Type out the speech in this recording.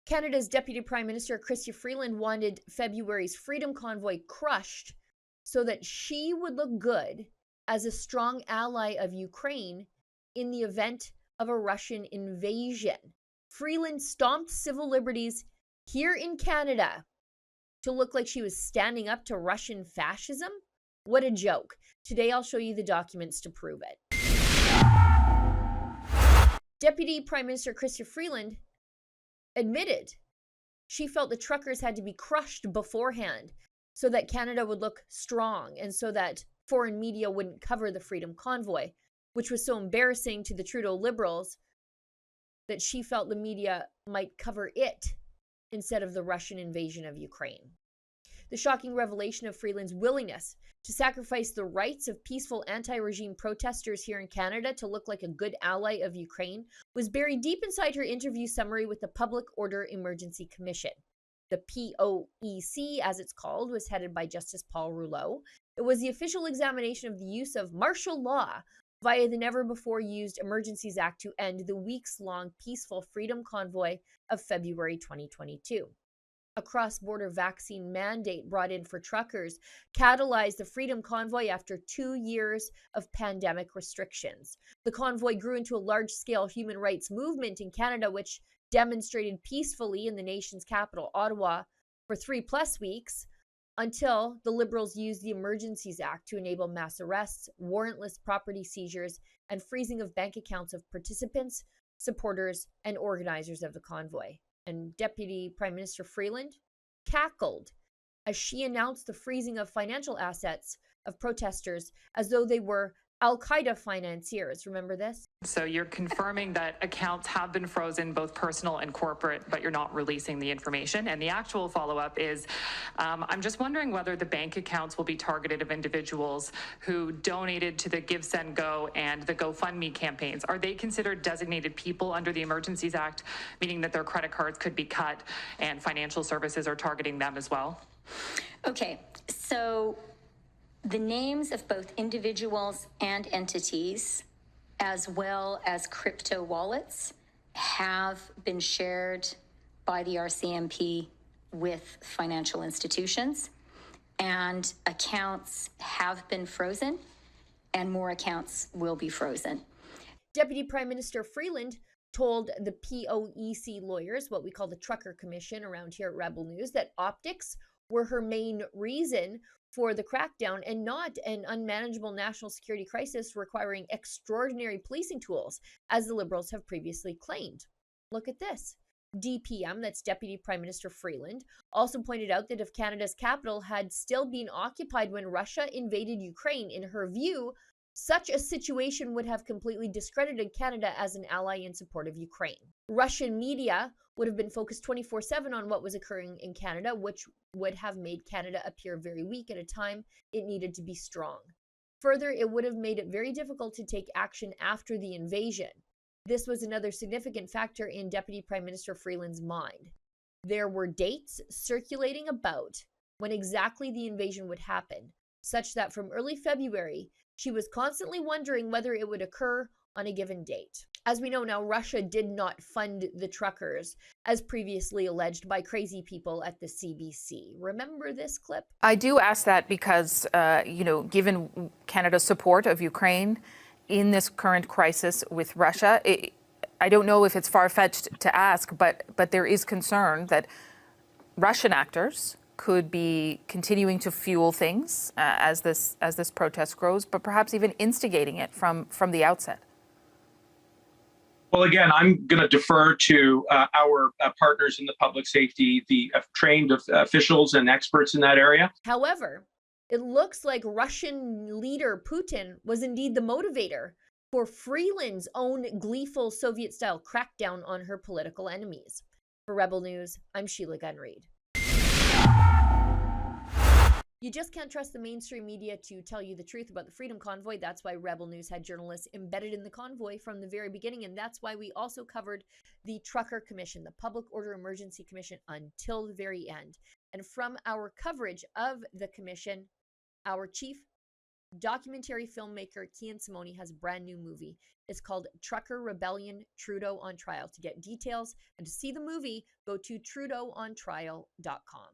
Canada's Deputy Prime Minister Chrystia Freeland wanted February's Freedom Convoy crushed so that she would look good as a strong ally of Ukraine in the event of a Russian invasion. Freeland stomped civil liberties here in Canada to look like she was standing up to Russian fascism? What a joke. Today I'll show you the documents to prove it. Deputy Prime Minister Chrystia Freeland admitted she felt the truckers had to be crushed beforehand so that Canada would look strong and so that foreign media wouldn't cover the Freedom Convoy, which was so embarrassing to the Trudeau Liberals that she felt the media might cover it instead of the Russian invasion of Ukraine. The shocking revelation of Freeland's willingness to sacrifice the rights of peaceful anti-regime protesters here in Canada to look like a good ally of Ukraine was buried deep inside her interview summary with the Public Order Emergency Commission. The POEC, as it's called, was headed by Justice Paul Rouleau. It was the official examination of the use of martial law via the never-before-used Emergencies Act to end the weeks-long peaceful Freedom Convoy of February 2022. A cross-border vaccine mandate brought in for truckers catalyzed the Freedom Convoy after 2 years of pandemic restrictions. The convoy grew into a large-scale human rights movement in Canada, which demonstrated peacefully in the nation's capital, Ottawa, for 3+ weeks, until the Liberals used the Emergencies Act to enable mass arrests, warrantless property seizures, and freezing of bank accounts of participants, supporters, and organizers of the convoy. And Deputy Prime Minister Freeland cackled as she announced the freezing of financial assets of protesters as though they were Al-Qaeda financiers. Remember this? So you're confirming that accounts have been frozen, both personal and corporate, but you're not releasing the information. And the actual follow-up is, I'm just wondering whether the bank accounts will be targeted of individuals who donated to the Give, Send, Go and the GoFundMe campaigns. Are they considered designated people under the Emergencies Act, meaning that their credit cards could be cut and financial services are targeting them as well? Okay, so the names of both individuals and entities, as well as crypto wallets, have been shared by the RCMP with financial institutions, and accounts have been frozen, and more accounts will be frozen. Deputy Prime Minister Freeland told the POEC lawyers, what we call the Trucker Commission around here at Rebel News, that optics were her main reason for the crackdown and not an unmanageable national security crisis requiring extraordinary policing tools, as the Liberals have previously claimed. Look at this. DPM, that's Deputy Prime Minister Freeland, also pointed out that if Canada's capital had still been occupied when Russia invaded Ukraine, in her view, such a situation would have completely discredited Canada as an ally in support of Ukraine. Russian media would have been focused 24/7 on what was occurring in Canada, which would have made Canada appear very weak at a time it needed to be strong. Further, it would have made it very difficult to take action after the invasion. This was another significant factor in Deputy Prime Minister Freeland's mind. There were dates circulating about when exactly the invasion would happen, such that from early February, she was constantly wondering whether it would occur on a given date. As we know now, Russia did not fund the truckers, as previously alleged by crazy people at the CBC. Remember this clip? I do ask that because, given Canada's support of Ukraine in this current crisis with Russia, I don't know if it's far-fetched to ask, but there is concern that Russian actors could be continuing to fuel things as this protest grows, but perhaps even instigating it from the outset. Well, again, I'm going to defer to our partners in the public safety, the trained officials and experts in that area. However, it looks like Russian leader Putin was indeed the motivator for Freeland's own gleeful Soviet-style crackdown on her political enemies. For Rebel News, I'm Sheila Gunn-Reid. You just can't trust the mainstream media to tell you the truth about the Freedom Convoy. That's why Rebel News had journalists embedded in the convoy from the very beginning, and that's why we also covered the Trucker Commission, the Public Order Emergency Commission, until the very end. And from our coverage of the commission, our chief Documentary filmmaker Kian Simone has a brand new movie. It's called Trucker Rebellion, Trudeau on Trial. To get details and to see the movie, go to trudeauontrial.com.